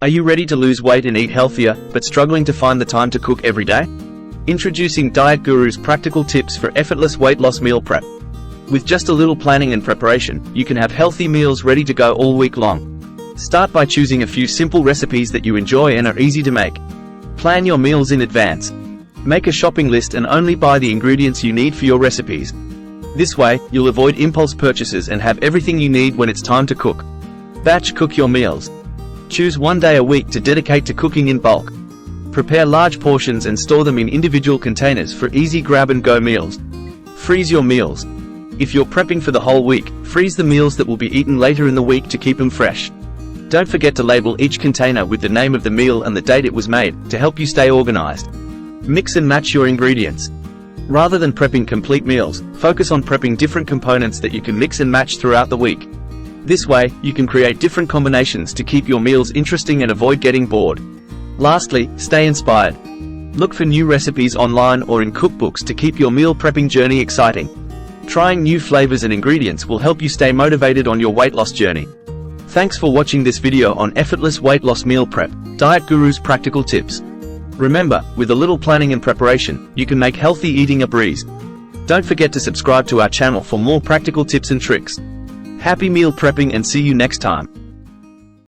Are you ready to lose weight and eat healthier, but struggling to find the time to cook every day? Introducing DietGuru's practical tips for effortless weight loss meal prep. With just a little planning and preparation, you can have healthy meals ready to go all week long. Start by choosing a few simple recipes that you enjoy and are easy to make. Plan your meals in advance. Make a shopping list and only buy the ingredients you need for your recipes. This way, you'll avoid impulse purchases and have everything you need when it's time to cook. Batch cook your meals. Choose one day a week to dedicate to cooking in bulk. Prepare large portions and store them in individual containers for easy grab-and-go meals. Freeze your meals. If you're prepping for the whole week, freeze the meals that will be eaten later in the week to keep them fresh. Don't forget to label each container with the name of the meal and the date it was made, to help you stay organized. Mix and match your ingredients. Rather than prepping complete meals, focus on prepping different components that you can mix and match throughout the week. This way, you can create different combinations to keep your meals interesting and avoid getting bored. Lastly, stay inspired. Look for new recipes online or in cookbooks to keep your meal prepping journey exciting. Trying new flavors and ingredients will help you stay motivated on your weight loss journey. Thanks for watching this video on effortless weight loss meal prep, DietGuru's practical tips. Remember, with a little planning and preparation, you can make healthy eating a breeze. Don't forget to subscribe to our channel for more practical tips and tricks. Happy meal prepping and see you next time.